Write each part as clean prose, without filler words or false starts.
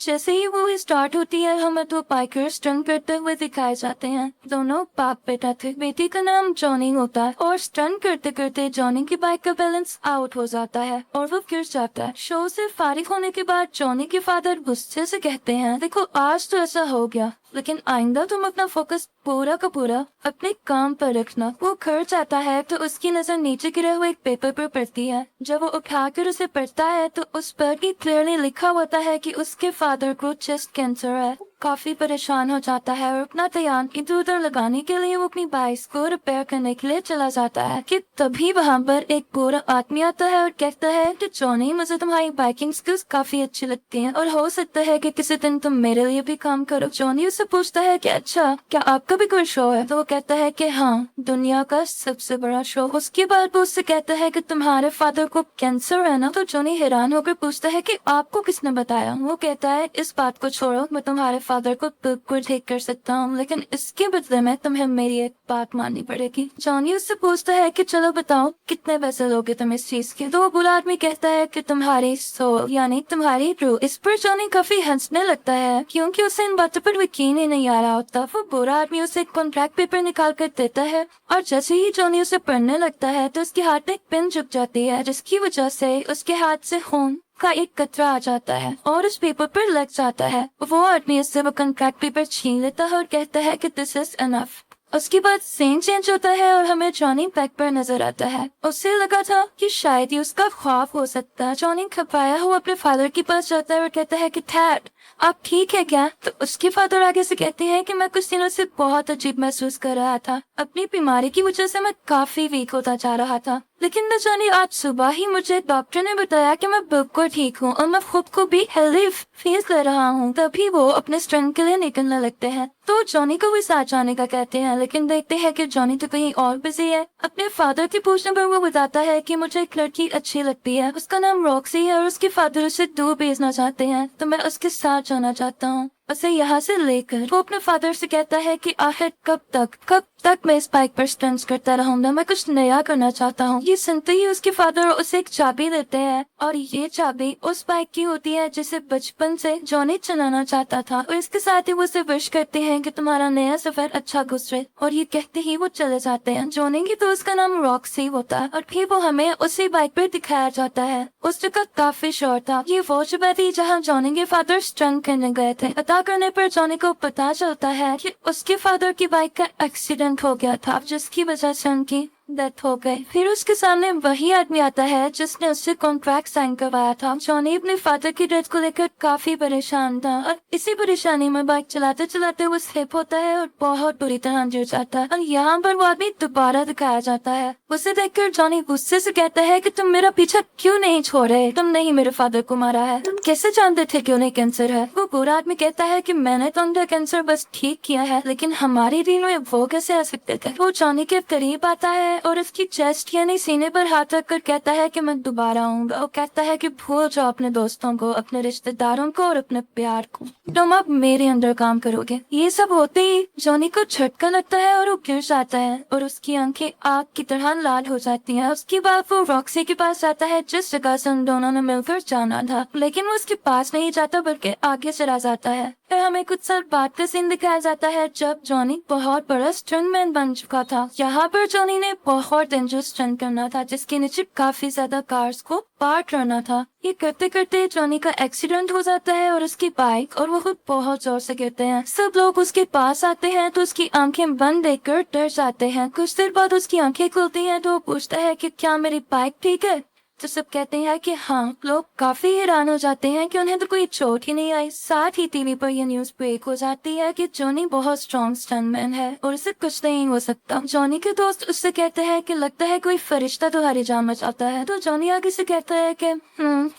जैसे ही movie start होती है हमें दो बाइकर स्टंट करते हुए दिखाए जाते हैं। दोनों बाप बेटा थे। बेटी का नाम जॉनी होता है और स्टंट करते करते जॉनी की बाइक का बैलेंस आउट हो जाता है और वो गिर जाता है। शो से फारिग होने के बाद जॉनी के फादर गुस्से से कहते हैं, देखो आज तो ऐसा हो गया, लेकिन आइंदा तुम अपना फोकस पूरा का पूरा अपने काम पर रखना। वो घर जाता है तो उसकी नजर नीचे गिरे हुए एक पेपर पर पड़ती है। जब वो उठाकर उसे पढ़ता है तो उस पर क्लियरली लिखा होता है कि उसके फादर को चेस्ट कैंसर है। काफी परेशान हो जाता है और अपना ध्यान इधर उधर लगाने के लिए वो अपनी बाइक को रिपेयर करने के लिए चला जाता है कि तभी वहाँ पर एक गोरा आदमी आता है और कहता है कि जॉनी, मुझे तुम्हारी बाइकिंग स्किल्स काफी अच्छी लगती हैं और हो सकता है कि किसी दिन तुम मेरे लिए भी काम करो। जॉनी उससे पूछता है कि अच्छा, क्या आपका भी कोई शो है? तो वो कहता है कि हाँ, दुनिया का सबसे बड़ा शो। उसके बाद वो उससे कहता है कि तुम्हारे फादर को कैंसर है ना? तो जॉनी हैरान होकर पूछता है कि आपको किसने बताया? वो कहता है, इस बात को छोड़ो, मैं तुम्हारे फादर को बिल्कुल ठीक कर सकता हूँ, लेकिन इसके बदले में तुम्हें मेरी एक बात माननी पड़ेगी। जॉनी उससे पूछता है कि चलो बताओ, कितने पैसे लोगे तुम इस चीज के? तो वो बुरा आदमी कहता है कि तुम्हारी सोल यानी तुम्हारी रूह। इस पर जॉनी काफी हंसने लगता है क्योंकि उसे इन बातों पर यकीन ही नहीं आ रहा होता। वो बुरा आदमी उसे एक कॉन्ट्रैक्ट पेपर निकाल कर देता है और जैसे ही जॉनी उसे पढ़ने लगता है तो उसके हाथ में एक पेन चुभ जाती है, जिसकी वजह से उसके हाथ से खून का एक कतरा आ जाता है और उस पेपर पर लग जाता है। वो आदमी उससे वो कॉन्ट्रैक्ट पेपर छीन लेता है और कहता है कि दिस इज इनफ। उसके बाद सीन चेंज होता है और हमें जॉनी बैक पर नजर आता है। उसे लगा था कि शायद ये उसका ख्वाब हो सकता है। जॉनी घबराया हुआ अपने फादर के पास जाता है और कहता है कि डैड, आप ठीक है क्या? तो उसके फादर आगे से कहते हैं कि मैं कुछ दिनों से बहुत अजीब महसूस कर रहा था। अपनी बीमारी की वजह से मैं काफी वीक होता जा रहा था, लेकिन न जाने आज सुबह ही मुझे डॉक्टर ने बताया कि मैं बिल्कुल ठीक हूँ और मैं खुद को भी हेल्दी फील कर रहा हूँ। तभी वो अपने स्टंट के लिए निकलने लगते हैं। तो जॉनी को भी साथ जाने का कहते हैं, लेकिन देखते हैं कि जॉनी तो कहीं और बिजी है। अपने फादर के पूछने पर वो बताता है कि मुझे एक लड़की अच्छी लगती है, उसका नाम रॉक्सी है और उसके फादर उसे दूर भेजना चाहते हैं, तो मैं उसके साथ जाना चाहता हूँ, उसे यहाँ से लेकर। वो अपने फादर से कहता है कि आखिर कब तक मैं इस बाइक पर स्टंट्स करता रहूंगा, मैं कुछ नया करना चाहता हूँ। ये सुनते ही उसके फादर उसे एक चाबी देते हैं और ये चाबी उस बाइक की होती है जिसे बचपन से जॉनी चलाना चाहता था। और इसके साथ ही वो उसे विश करते हैं कि तुम्हारा नया सफर अच्छा गुजरे, और ये कहते ही वो चले जाते हैं। जॉनी की दोस्त का नाम रॉक्सी होता है और फिर वो हमें उसी बाइक पर दिखाया जाता है। उस जगह काफी शोर था। ये वो जगह थी जहाँ जॉनी के फादर स्टंट करने गए थे। पता करने पर जॉनी को पता चलता है कि उसके फादर की बाइक का एक्सीडेंट हो गया था, जिसकी वजह से उनकी डेथ हो गई। फिर उसके सामने वही आदमी आता है जिसने उससे कॉन्ट्रैक्ट साइन करवाया था। जॉनी अपने फादर की डेथ को लेकर काफी परेशान था और इसी परेशानी में बाइक चलाते चलाते वो स्लिप होता है और बहुत बुरी तरह गिर जाता है। और यहाँ पर वो आदमी दोबारा दिखाया जाता है। उसे देखकर जॉनी गुस्से से कहता है कि तुम मेरा पीछा क्यों नहीं छोड़ रहे? तुम नहीं मेरे फादर को मारा है, तुम कैसे जानते थे कि उन्हें कैंसर है? वो बुरा आदमी कहता है कि मैंने तो उनका कैंसर बस ठीक किया है, लेकिन हमारी डील में वो कैसे आ सकते थे? वो जॉनी के करीब आता है और उसकी चेस्ट यानी सीने पर हाथ रखकर कहता है कि मैं दोबारा आऊंगा। वो कहता है कि भूल जाओ अपने दोस्तों को, अपने रिश्तेदारों को और अपने प्यार को, तुम अब मेरे अंदर काम करोगे। ये सब होते ही जॉनी को झटका लगता है और वो गिर जाता है और उसकी आंखें आग की तरह लाल हो जाती हैं। उसके बाद वो रॉक्सी के पास जाता है जिस जगह से उन दोनों ने मिलकर जाना था, लेकिन वो उसके पास नहीं जाता बल्कि आगे चला जाता है। फिर हमें कुछ साल बाद का सीन दिखाया जाता है जब जॉनी बहुत बड़ा स्टंटमैन बन चुका था। यहाँ पर जॉनी ने बहुत डेंजरस स्टंट करना था जिसके नीचे काफी ज्यादा कार्स को पार करना था। ये करते करते जॉनी का एक्सीडेंट हो जाता है और उसकी बाइक और वो खुद बहुत जोर से गिरते हैं। सब लोग उसके पास आते हैं तो उसकी आंखें बंद देखकर डर जाते हैं। कुछ देर बाद उसकी आंखें खुलती हैं तो वो पूछता है कि क्या मेरी बाइक ठीक है? तो सब कहते हैं कि हाँ। लोग काफी हैरान हो जाते हैं कि उन्हें तो कोई चोट ही नहीं आई। साथ ही टीवी पर यह न्यूज ब्रेक हो जाती है कि जॉनी बहुत स्ट्रॉन्ग स्टंटमैन है और उसे कुछ नहीं हो सकता। जॉनी के दोस्त उससे कहते हैं कि लगता है कोई फरिश्ता तुम्हारी जान बचाता है। तो जॉनी आगे से कहता है कि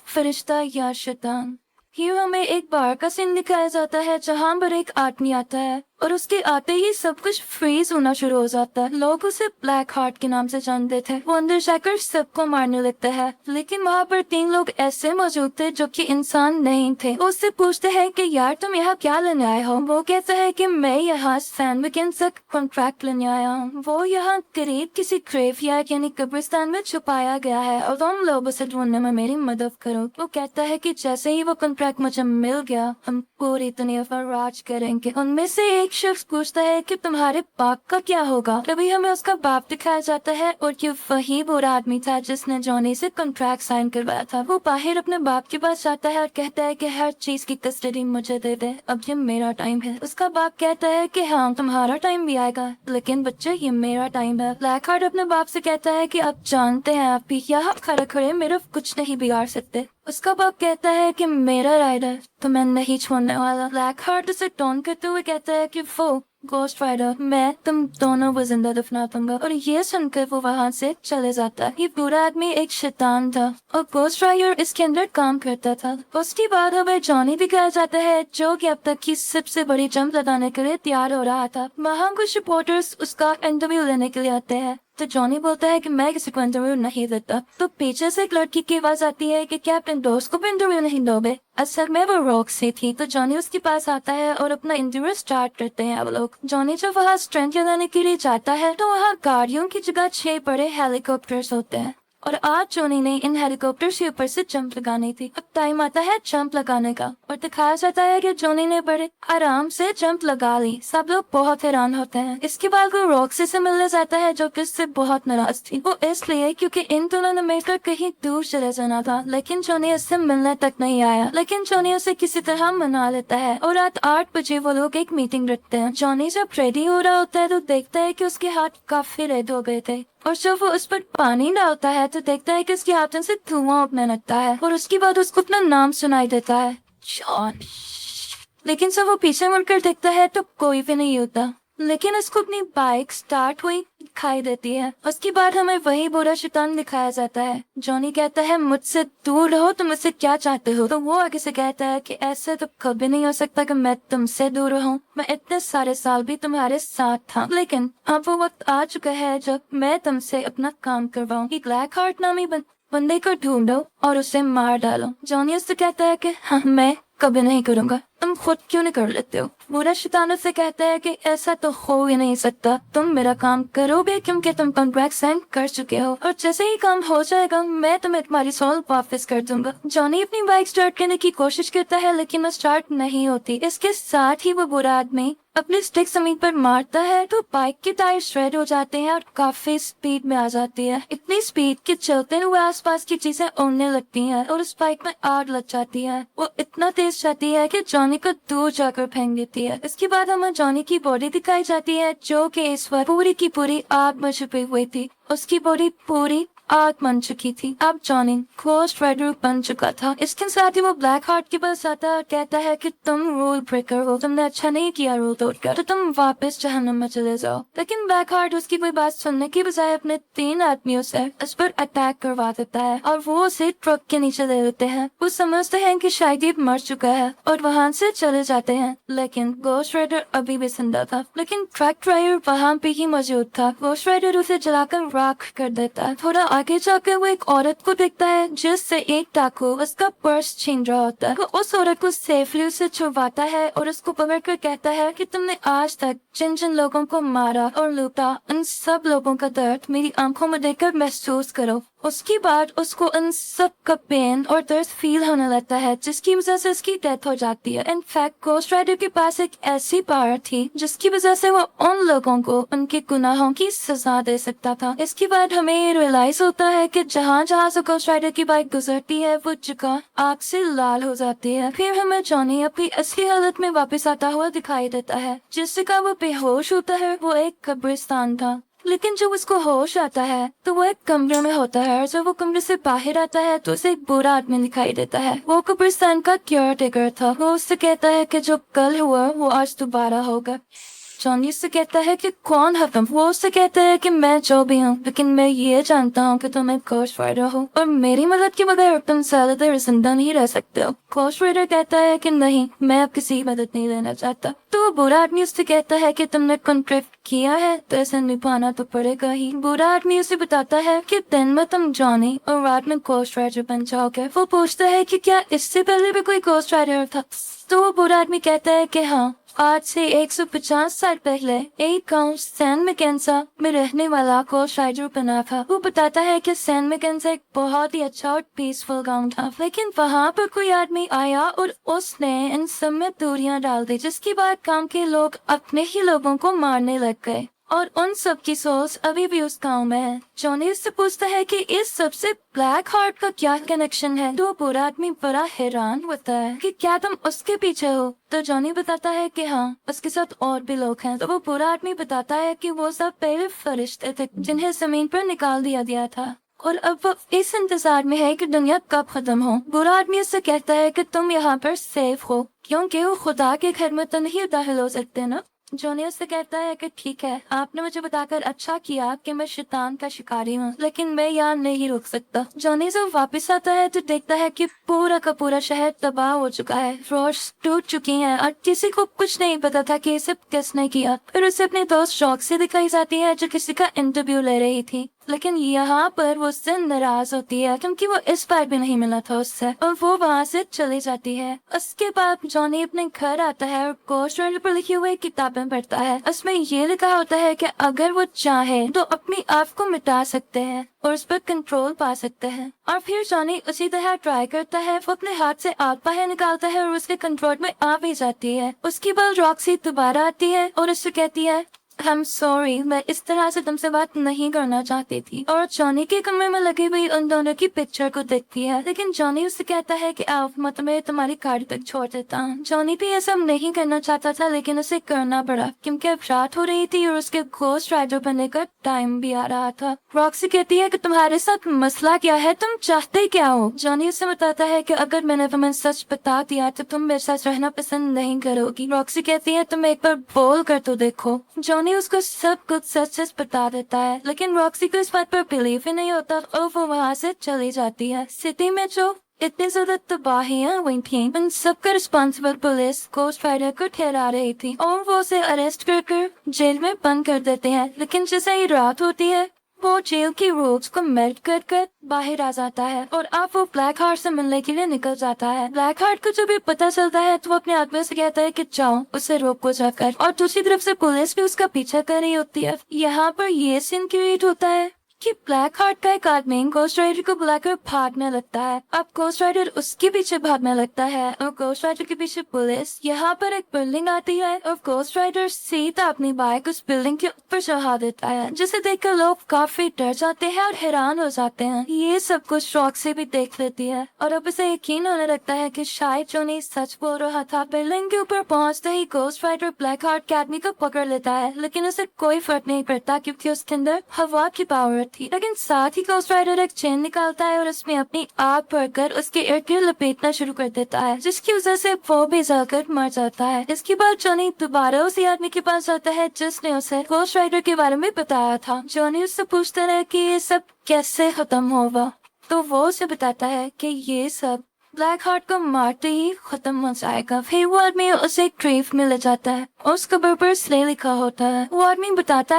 फरिश्ता या शैतान। हीरो हमें एक बार का सीन दिखाया जाता है जहाँ पर एक आदमी आता है और उसके आते ही सब कुछ फ्रीज होना शुरू हो जाता है। लोग उसे ब्लैक हार्ट के नाम से जानते थे। वो अंदर जाकर सबको मारने लगता है, लेकिन वहाँ पर 3 लोग ऐसे मौजूद थे जो कि इंसान नहीं थे। वो उससे पूछते हैं कि यार तुम यहाँ क्या लेने आए हो। वो कहता है कि मैं यहाँ सैंडविच का कॉन्ट्रैक्ट लेने आया हूँ। वो यहाँ करीब किसी ग्रेवयार्ड यानी कब्रिस्तान में छुपाया गया है और तुम लोग उसे ढूंढने में मेरी मदद करो। वो कहता है कि जैसे ही वो कॉन्ट्रैक्ट मुझे मिल गया हम पूरी दुनिया पर राज करेंगे। उनमें से एक शख्स पूछता है कि तुम्हारे बाप का क्या होगा। तभी हमें उसका बाप दिखाया जाता है और ये वही बुरा आदमी था जिसने जॉनी से कॉन्ट्रैक्ट साइन करवाया था। वो बाहर अपने बाप के पास जाता है और कहता है कि हर चीज की कस्टडी मुझे दे दे, अब ये मेरा टाइम है। उसका बाप कहता है कि हाँ तुम्हारा टाइम भी आएगा, लेकिन बच्चे ये मेरा टाइम है। ब्लैक हार्ट अपने बाप से कहता है कि आप जानते हैं आप भी यहाँ खड़े खड़े मेरा कुछ नहीं बिगाड़ सकते। उसका बाप कहता है कि मेरा राइड है तो मैं नहीं छोड़ने वाला। ब्लैक हार्ट उसे टोन करते हुए कहता है कि वो गोस्ट राइडर, मैं तुम दोनों को जिंदा दफना दूंगा। और ये सुनकर वो वहाँ से चले जाता है। ये बुरा आदमी एक शैतान था और गोस्ट राइडर इसके अंदर काम करता था। उसके बाद हमें जॉनी दिखाया जाता है जो कि अब तक की सबसे बड़ी जंप लगाने के लिए तैयार हो रहा था। वहाँ कुछ रिपोर्टर्स उसका इंटरव्यू लेने के लिए आते हैं तो जॉनी बोलता है कि मैं किसी को इंटरव्यू नहीं देता। तो पीछे से एक लड़की की आवाज आती है कि क्या अपने दोस्त को भी इंटरव्यू नहीं दोगे। असल में वो रॉक से थी। तो जॉनी उसके पास आता है और अपना इंटरव्यू स्टार्ट करते हैं वो लोग। जॉनी जब वहाँ स्ट्रेंथ लगाने के लिए जाता है तो वहाँ गाड़ियों की जगह 6 बड़े हेलीकॉप्टर्स होते हैं और आज जॉनी ने इन हेलीकॉप्टर से ऊपर से जंप लगानी थी। अब टाइम आता है जंप लगाने का और दिखाया जाता है कि जॉनी ने बड़े आराम से जंप लगा ली। सब लोग बहुत हैरान होते हैं। इसके बाद वो रॉक्सी से मिलने जाता है जो कि उससे बहुत नाराज थी। वो इसलिए क्योंकि इन दोनों ने मिलकर कहीं दूर चले जाना था, लेकिन जॉनी उससे मिलने तक नहीं आया। लेकिन जॉनी उसे किसी तरह मना लेता है और रात 8 बजे वो लोग एक मीटिंग रखते हैं। जॉनी जब रेडी हो रहा होता है तो देखता है कि उसके हाथ काफी रेड हो गए थे और जब वो उस पर पानी डालता है तो देखता है कि उसके हाथों से धुआं उठने लगता है और उसके बाद उसको अपना नाम सुनाई देता है, जॉन। लेकिन जब वो पीछे मुड़कर देखता है तो कोई भी नहीं होता, लेकिन उसको अपनी बाइक स्टार्ट हुई दिखाई देती है। उसके बाद हमें वही बुरा शैतान दिखाया जाता है। जॉनी कहता है मुझसे दूर रहो, तुम मुझसे क्या चाहते हो। तो वो आगे से कहता है कि ऐसे तो कभी नहीं हो सकता कि मैं तुमसे दूर रहूं। मैं इतने सारे साल भी तुम्हारे साथ था, लेकिन अब वो वक्त आ चुका है जब मैं तुमसे अपना काम करवाऊं। ब्लैक हार्ट नामी बंदे को ढूंढो और उसे मार डालो। जॉनी उससे कहता है कि हाँ मैं कभी नहीं करूंगा, तुम खुद क्यों नहीं कर लेते हो। बुरा शैतान से कहता है कि ऐसा तो हो ही नहीं सकता, तुम मेरा काम करोगे क्योंकि तुम कॉन्ट्रैक्ट साइन कर चुके हो और जैसे ही काम हो जाएगा मैं तुम्हें तुम्हारी सोल वापस कर दूंगा। जॉनी अपनी बाइक स्टार्ट करने की कोशिश करता है लेकिन वो स्टार्ट नहीं होती। इसके साथ ही वो बुरा आदमी अपनी स्टिक जमीन पर मारता है तो बाइक के टायर श्रेड हो जाते हैं और काफी स्पीड में आ जाती है। इतनी स्पीड के चलते हुए आसपास की चीजें उड़ने लगती हैं और उस बाइक में आग लग जाती है। वो इतना तेज जाती है कि जॉनी को दूर जाकर फेंक देती है। इसके बाद हमें जॉनी की बॉडी दिखाई जाती है जो कि इस वक्त पूरी की पूरी आग में छुपी हुई थी। उसकी बॉडी पूरी आग बन चुकी थी। अब जॉनी गोस्ट राइडर बन चुका था। इसके साथ ही वो ब्लैक हार्ट के पास आता है और कहता है कि तुम रूल ब्रेकर हो, तुमने अच्छा नहीं किया रूल तोड़कर, तो तुम वापस जहन्नम में चले जाओ। लेकिन ब्लैक हार्ट उसकी कोई बात सुनने की बजाय अपने 3 आदमियों से उस पर अटैक करवा देता है और वो उसे ट्रक के नीचे ले लेते हैं। वो समझते हैं कि शायद ये मर चुका है और वहाँ से चले जाते हैं, लेकिन गोस्ट राइडर अभी भी जिंदा था। लेकिन ट्रक ड्राइवर वहाँ पे ही मौजूद था। गोस्ट राइडर उसे जलाकर राख कर देता है। थोड़ा आगे जाकर वो एक औरत को देखता है जिससे एक डाकू उसका पर्स छीन रहा होता है। वो उस औरत को सेफली उससे छुड़वाता है और उसको पकड़कर कहता है कि तुमने आज तक जिन जिन लोगों को मारा और लूटा उन सब लोगों का दर्द मेरी आंखों में देखकर महसूस करो। उसके बाद उसको उन सब का पेन और दर्द फील होने लगता है जिसकी वजह से उसकी डेथ हो जाती है। इनफैक्ट गोस्ट राइडर के पास एक ऐसी पावर थी जिसकी वजह से वो उन लोगों को उनके गुनाहों की सजा दे सकता था। इसके बाद हमें रियलाइज होता है कि जहाँ जहाँ से गोस्ट राइडर की बाइक गुजरती है वो जगह आग से लाल हो जाती है। फिर हमें जॉनी अपनी असली हालत में वापस आता हुआ दिखाई देता है। जिस जगह वो बेहोश होता है वो एक कब्रिस्तान था, लेकिन जब उसको होश आता है तो वो एक कमरे में होता है और जब वो कमरे से बाहर आता है तो उसे एक बुरा आदमी दिखाई देता है। वो कब्रिस्तान का केयर टेकर था। वो उससे कहता है कि जो कल हुआ वो आज दोबारा होगा। जॉनी उससे कहता है कि कौन है तुम। वो उससे कहता है कि मैं जो भी हूँ, लेकिन मैं ये जानता हूँ कि तुम एक घोस्ट राइडर हो और मेरी मदद के बगैर तुम ज्यादा देर जिंदा नहीं रह सकते हो। घोस्ट राइडर कहता है कि नहीं, मैं अब किसी की मदद नहीं लेना चाहता। तो बुरा आदमी उससे कहता है कि तुमने कॉन्ट्रैक्ट किया है तो ऐसे निभाना तो पड़ेगा ही। बुरा आदमी उसे बताता है कि दिन में तुम जॉनी और रात में घोस्ट राइडर बन जाओगे। वो पूछता है कि क्या इससे पहले भी कोई घोस्ट राइडर था। तो वो बुरा आदमी कहता है कि हाँ, आज से 150 साल पहले एक गांव सैन मैकेन्जा में रहने वाला घोस्ट राइडर बना था। वो बताता है कि सैन मैकेन्जा एक बहुत ही अच्छा और पीसफुल गांव था, लेकिन वहाँ पर कोई आदमी आया और उसने इन सब में दूरियां डाल दी, जिसके बाद गांव के लोग अपने ही लोगों को मारने लग गए और उन सब की सोच अभी भी उस गांव में है। जॉनी उससे पूछता है कि इस सब से ब्लैक हार्ट का क्या कनेक्शन है। तो बुरा आदमी बड़ा हैरान होता है कि क्या तुम उसके पीछे हो। तो जॉनी बताता है कि हाँ, उसके साथ और भी लोग हैं। तो वो बुरा आदमी बताता है कि वो सब पहले फरिश्ते थे जिन्हें जमीन पर निकाल दिया गया था और अब वो इस इंतजार में है कि दुनिया कब खत्म हो। बुरा आदमी उससे कहता है कि तुम यहाँ पर सेफ हो क्योंकि वो खुदा के घर में तो नहीं दाखिल हो सकते ना। जॉनी उससे कहता है कि ठीक है, आपने मुझे बताकर अच्छा किया कि मैं शैतान का शिकारी हूँ, लेकिन मैं यहाँ नहीं रुक सकता। जॉनी जब वापस आता है तो देखता है कि पूरा का पूरा शहर तबाह हो चुका है, रोड्स टूट चुकी हैं और किसी को कुछ नहीं पता था कि इसे किसने किया। फिर उसे अपने दोस्त शौक से दिखाई जाती है जो किसी का इंटरव्यू ले रही थी, लेकिन यहाँ पर वो उससे नाराज होती है क्योंकि वो इस बार भी नहीं मिला था उससे और वो वहाँ से चली जाती है। उसके बाद जॉनी अपने घर आता है और घोस्ट राइडर पर लिखी हुई किताबें पढ़ता है। उसमें ये लिखा होता है कि अगर वो चाहे तो अपनी आप को मिटा सकते हैं और उस पर कंट्रोल पा सकते हैं। और फिर जॉनी उसी तरह ट्राई करता है। वो अपने हाथ से आग बाहर निकालता है और उसके कंट्रोल में आ भी जाती है। उसके बाद रॉक्सी दोबारा आती है और उससे कहती है I'm sorry, मैं इस तरह से तुमसे बात नहीं करना चाहती थी। और जॉनी के कमरे में लगी हुई उन दोनों की पिक्चर को देखती है, लेकिन जॉनी उससे कहता है कि आओ मैं तुम्हें तुम्हारी कार तक छोड़ देता हूँ। जॉनी भी ये सब नहीं करना चाहता था, लेकिन उसे करना पड़ा क्योंकि अब रात हो रही थी और उसके घोस्ट राइडर बनने का टाइम भी आ रहा था। रॉक्सी कहती है कि तुम्हारे साथ मसला क्या है, तुम चाहते क्या हो। जॉनी उसे बताता है कि अगर मैंने तुम्हें सच बता दिया तो तुम मेरे साथ रहना पसंद नहीं करोगी। रॉक्सी कहती है तुम एक बार बोल कर तो देखो। जॉनी उसको सब कुछ सच बता देता है, लेकिन रॉक्सी को इस बात पर बिलीव ही नहीं होता और वो वहाँ से चली जाती है। सिटी में जो इतनी ज्यादा तबाहियां हुई थी, उन सब का रिस्पॉन्सिबल पुलिस घोस्ट राइडर को ठहरा रही थी और वो उसे अरेस्ट कर जेल में बंद कर देते हैं। लेकिन जैसे ही रात होती है वो जेल की रूल्स को मेल्ट कर बाहर आ जाता है और अब वो ब्लैक हार्ट से मिलने के लिए निकल जाता है। ब्लैक हार्ट को जब भी पता चलता है तो वो अपने आदमी से कहता है कि जाओ उसे रोको जाकर, और दूसरी तरफ से पुलिस भी उसका पीछा कर रही होती है। यहाँ पर ये सीन क्रिएट होता है कि ब्लैक हार्ट का एक आदमी घोस्ट राइडर को बुलाकर भागने लगता है। अब घोस्ट राइडर उसके पीछे भागने लगता है और घोस्ट राइडर के पीछे पुलिस। यहाँ पर एक बिल्डिंग आती है और घोस्ट राइडर सीधा अपनी बाइक उस बिल्डिंग के ऊपर चढ़ा देता है, जिसे देखकर लोग काफी डर जाते हैं और हैरान हो जाते हैं। ये सब कुछ शौक से भी देख लेती है और अब उसे यकीन होने लगता है कि शायद जॉनी सच बोल रहा था। बिल्डिंग के ऊपर पहुँचते ही घोस्ट राइडर ब्लैक हार्ट के आदमी को पकड़ लेता है, लेकिन उसे कोई फर्क नहीं पड़ता क्योंकि उसके अंदर हवा की पावर थी। लेकिन साथ ही घोस्ट राइडर एक चेन निकालता है और उसमें अपनी आग भरकर उसके इर्द गिर्द लपेटना शुरू कर देता है, जिसकी वजह से वो भी जलकर मर जाता है। इसके बाद जॉनी दोबारा उसी आदमी के पास जाता है जिसने उसे घोस्ट राइडर के बारे में बताया था। जॉनी उससे पूछता है कि ये सब कैसे खत्म होगा, तो वो उसे बताता है कि ये सब ब्लैक हार्ट को मारते ही खत्म हो जाएगा। फिर वो आदमी उसे एक ग्रेव में ले जाता है और उस कब्र पर स्ले लिखा होता है। वो आदमी बताता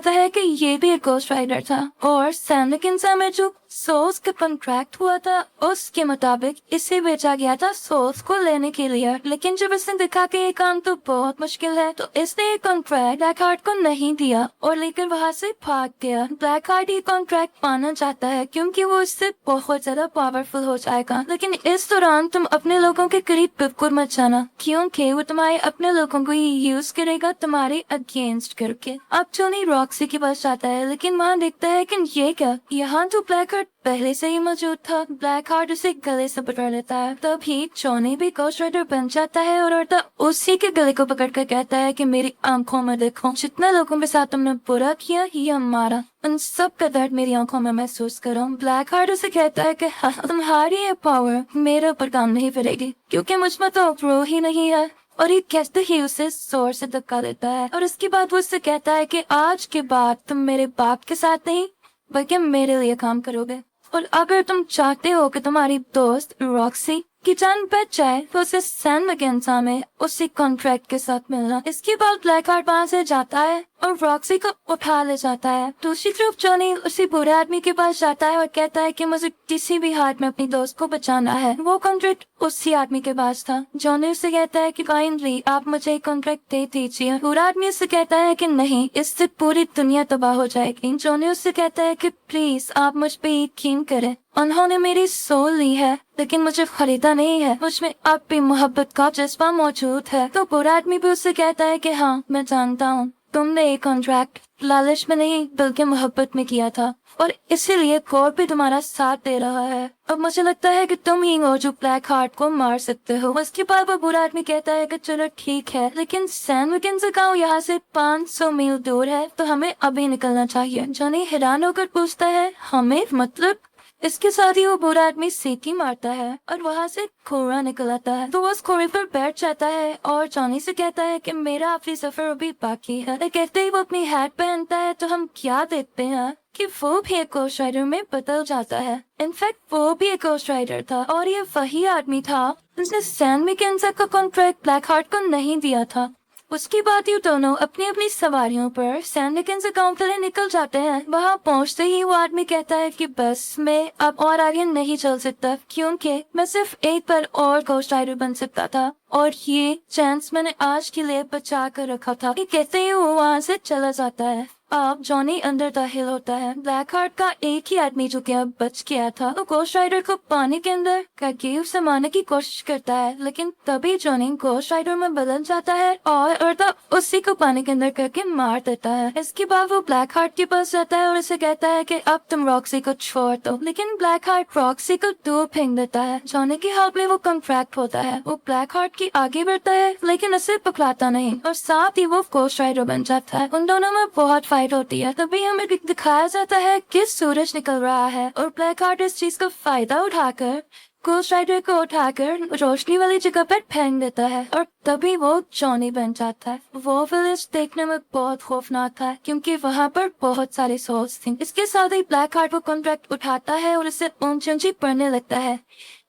है कि ये भी एक घोस्ट राइडर था और सैन मैकेन्जा में जो सोल्स का कॉन्ट्रैक्ट हुआ था उसके मुताबिक इसे भेजा गया था सोल्स को लेने के लिए। लेकिन जब इसने देखा कि ये काम तो बहुत मुश्किल है तो इसने ये कॉन्ट्रैक्ट ब्लैक हार्ट को नहीं दिया और लेकर वहाँ से भाग गया। ब्लैक हार्ट ये कॉन्ट्रैक्ट पाना चाहता है क्योंकि वो इससे बहुत ज्यादा पावरफुल हो जाएगा, लेकिन इस दौरान तुम अपने लोगों के करीब बिल्कुल मत जाना क्योंकि वो तुम्हारे अपने लोगों को ही यूज करेगा तुम्हारे अगेंस्ट करके। अब जॉनी रॉक्सी के पास जाता है, लेकिन वहाँ देखता है कि ये क्या, यहाँ तो ब्लैक हार्ट पहले से ही मौजूद था। ब्लैक हार्ट उसे गले से पकड़ लेता है। तभी जॉनी भी घोस्ट राइडर बन जाता है और औरता उसी के गले को पकड़ कर कहता है कि मेरी आंखों में देखो, जितना लोगों के साथ तुमने बुरा किया ये हमारा, उन सब का दर्द मेरी आंखों में महसूस करो। ब्लैक हार्ट उसे कहता है कि तुम्हारी ये पावर मेरे ऊपर काम नहीं करेगी क्योंकि मुझ में तो रूह ही नहीं है और ये कहते ही उसे जोर से धक्का देता है और इसके बाद वो उससे कहता है कि आज के बाद तुम मेरे बाप के साथ नहीं बल्कि मेरे लिए काम करोगे, और अगर तुम चाहते हो कि तुम्हारी दोस्त रॉक्सी की जान बच जाए तो उसे सैम मैकेन्जा में उसी कॉन्ट्रैक्ट के साथ मिलना। इसके बाद ब्लैक हार्ट वहाँ से जाता है और रॉक्सी को उठा ले जाता है। दूसरी तरफ जॉनी उसी बुरे आदमी के पास जाता है और कहता है कि मुझे किसी भी हाथ में अपनी दोस्त को बचाना है। वो कॉन्ट्रैक्ट उसी आदमी के पास था। जॉनी उससे कहता है कि काइंडली आप मुझे कॉन्ट्रैक्ट दे दीजिए। बुरा आदमी उससे कहता है कि नहीं, इससे पूरी दुनिया तबाह हो जाएगी। जॉनी उससे कहता है कि प्लीज आप मुझ पे यकीन करें, उन्होंने मेरी सोल ली है लेकिन मुझे खरीदा नहीं है, मुझमें अब भी मोहब्बत का जज्बा मौजूद है। तो बुरा आदमी भी उससे कहता है कि हाँ मैं जानता हूँ, तुमने एक कॉन्ट्रैक्ट लालच में नहीं बल्कि मोहब्बत में किया था और इसीलिए कोर्ट भी तुम्हारा साथ दे रहा है। अब मुझे लगता है कि तुम ही हो जो ब्लैक हार्ट को मार सकते हो। उसके बाद वो बुरा आदमी कहता है कि चलो ठीक है, लेकिन सैम मैकेन्जा गांव यहाँ से 500 मील दूर है तो हमें अभी निकलना चाहिए। जॉनी हैरान होकर पूछता है हमें, मतलब? इसके साथ ही वो बुरा आदमी सीटी मारता है और वहाँ से घोड़ा निकल आता है। तो वो उस घोड़े पर बैठ जाता है और जॉनी से कहता है कि मेरा आखिरी सफर अभी बाकी है। कहते ही वो अपनी हैट पहनता है तो हम क्या देखते हैं कि वो भी एक गोस्ट राइडर में बदल जाता है। इनफैक्ट वो भी एक गोस्ट राइडर था और ये वही आदमी था जिसने सैम मैकेन्जा का कॉन्ट्रैक्ट ब्लैक हार्ट को नहीं दिया था। उसके बाद ये दोनों अपनी अपनी सवारियों पर सैम मैकेन्जा गांव के लिए निकल जाते हैं। वहां पहुंचते ही वो आदमी कहता है कि बस मैं अब और आगे नहीं चल सकता क्योंकि मैं सिर्फ एक बार और गोस्ट राइडर बन सकता था और ये चांस मैंने आज के लिए बचा कर रखा था। ये कहते ही वो वहाँ से चला जाता है। अब जॉनी अंदर दाखिल होता है। ब्लैक हार्ट का एक ही आदमी जो कि अब बच गया था वो गोस्ट राइडर को पानी के अंदर का केव से मारने की कोशिश करता है, लेकिन तभी जॉनी गोस्ट राइडर में बदल जाता है और तब उसी को पानी के अंदर करके मार देता है। इसके बाद वो ब्लैक हार्ट के पास जाता है और उसे कहता है कि अब तुम रॉक्सी को छोड़ दो, लेकिन ब्लैक हार्ट रॉक्सी को दूर फेंक देता है। जॉनी के हाथ में वो कॉन्ट्रैक्ट होता है। वो ब्लैक हार्ट की आगे बढ़ता है लेकिन उसे पकड़ाता नहीं और साथ ही वो गोस्ट राइडर बन जाता है। उन दोनों में बहुत फाइट होती है। तभी हमें दिखाया जाता है कि सूरज निकल रहा है और ब्लैक हार्ट इस चीज का फायदा उठाकर गोस्ट राइडर को उठाकर रोशनी वाली जगह पर फेंक देता है और तभी वो जॉनी बन जाता है। वो विलेज देखने में बहुत खौफनाक था क्योंकि वहाँ पर बहुत सारे सोल्स थी। इसके साथ ही ब्लैक हार्ट वो कॉन्ट्रैक्ट उठाता है और इसे ऊंची ऊंची पढ़ने लगता है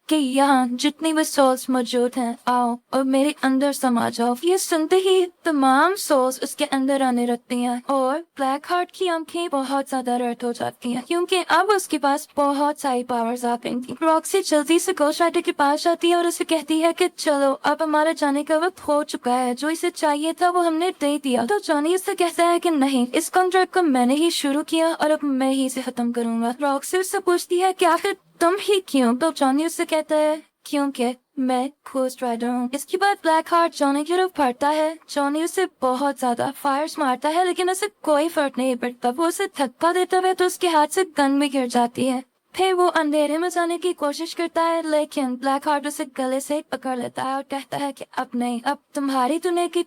कि यहाँ जितनी भी सोल्स मौजूद हैं आओ और मेरे अंदर समा जाओ। ये सुनते ही तमाम सोल्स उसके अंदर आने लगती हैं और ब्लैक हार्ट की आंखें बहुत ज्यादा अलर्ट हो जाती हैं क्योंकि अब उसके पास बहुत सारी पावर्स आ गई थी। रॉक्सी जल्दी से गोस्ट राइडर के पास जाती है और उसे कहती है कि चलो अब हमारा जाने का वक्त हो चुका है, जो इसे चाहिए था वो हमने दे दिया। तो जॉनी उससे कहता है कि नहीं, इस कॉन्ट्रैक्ट को मैंने ही शुरू किया और अब मैं ही इसे खत्म करूंगा। रॉक्सी उससे पूछती है कि आखिर तुम ही क्यों? तो जॉनी उससे कहता है क्योंकि मैं गोस्ट राइडर हूँ। इसके बाद ब्लैक हार्ट जॉनी की तरफ बढ़ता है। जॉनी उसे बहुत ज्यादा फायर्स मारता है लेकिन उसे कोई फर्क नहीं पड़ता। वो उसे धक्का देता है तो उसके हाथ से गन भी गिर जाती है। फिर वो अंधेरे में जाने की कोशिश करता है लेकिन ब्लैक हार्ट उसे गले से पकड़ लेता है और कहता है कि अब नहीं, अब तुम्हारी दुनिया की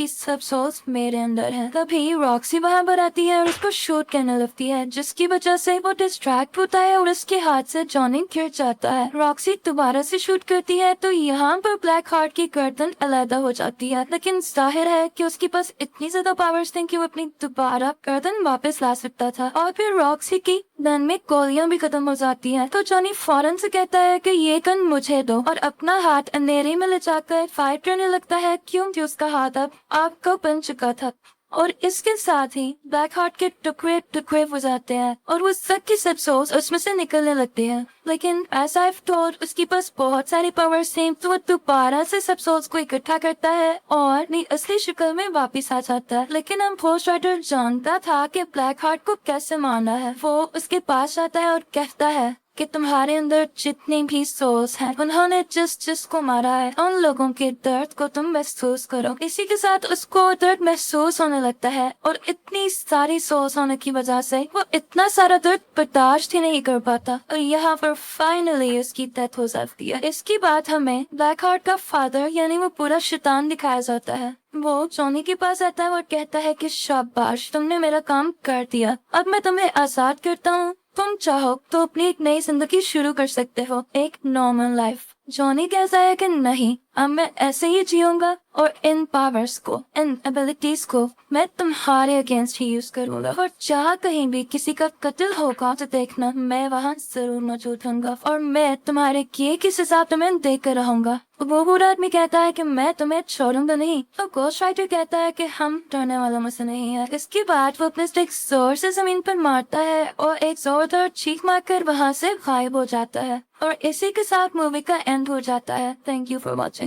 सब सोल्स मेरे अंदर हैं। तभी रॉक्सी वहाँ पर आती है और उसको शूट करने लगती है जिसकी वजह से वो डिस्ट्रैक्ट होता है और उसके हाथ से जॉनी गिर जाता है। रॉक्सी दोबारा से शूट करती है तो यहाँ पर ब्लैक हार्ट की गर्दन अलग हो जाती है, लेकिन जाहिर है कि उसके पास इतनी ज्यादा पावर्स थी कि वो अपनी दोबारा गर्दन वापस ला सकता था। और फिर रॉक्सी की गन में गोलियां भी खत्म हो जाती हैं। तो जॉनी फौरन से कहता है कि ये गन मुझे दो और अपना हाथ अंधेरे में ले जाकर फायर करने लगता है क्योंकि उसका हाथ अब आग का बन चुका था। और इसके साथ ही ब्लैक हार्ट के टुकड़े टुकड़े हो जाते हैं और वो सब की सब सोल्स उसमें से निकलने लगते हैं। लेकिन एज आई टोल्ड उसके पास बहुत सारी पावर्स थे तो वो दोबारा से सब सोल्स को इकट्ठा करता है और अपनी असली शक्ल में वापस आ जाता है। लेकिन हम गोस्ट राइडर जानता था कि ब्लैक हार्ट को कैसे मारना है। वो उसके पास जाता है और कहता है कि तुम्हारे अंदर जितने भी सोल्स हैं उन्होंने जिसको मारा है उन लोगों के दर्द को तुम महसूस करो। इसी के साथ उसको दर्द महसूस होने लगता है और इतनी सारी सोल्स होने की वजह से वो इतना सारा दर्द बर्दाश्त ही नहीं कर पाता और यहाँ पर फाइनली उसकी डेथ हो जाती है। इसके बाद हमें ब्लैक हार्ट का फादर यानी वो पूरा शैतान दिखाया जाता है। वो जॉनी के पास आता है और कहता है कि शाबाश, तुमने मेरा काम कर दिया, अब मैं तुम्हें आजाद करता हूँ, तुम चाहो तो अपनी एक नई जिंदगी शुरू कर सकते हो, एक नॉर्मल लाइफ। जॉनी कहता है कि नहीं, अब मैं ऐसे ही जीऊंगा और इन पावर्स को, इन एबिलिटीज को मैं तुम्हारे अगेंस्ट ही यूज करूंगा। और जहाँ कहीं भी किसी का कत्ल होगा तो देखना मैं वहाँ जरूर मौजूद होऊंगा और मैं तुम्हारे किए किस हिसाब तुम्हें देख कर रहूंगा। वो बुरा आदमी कहता है कि मैं तुम्हें छोड़ूंगा नहीं, तो गोस्ट राइटर कहता है कि हम डरने वालों में से नहीं है। इसके बाद वो अपने स्टिक जोर से जमीन पर मारता है और एक जोरदार चीख मारकर वहाँ से गायब हो जाता है और इसी के साथ मूवी का एंड हो जाता है। Thank you for watching.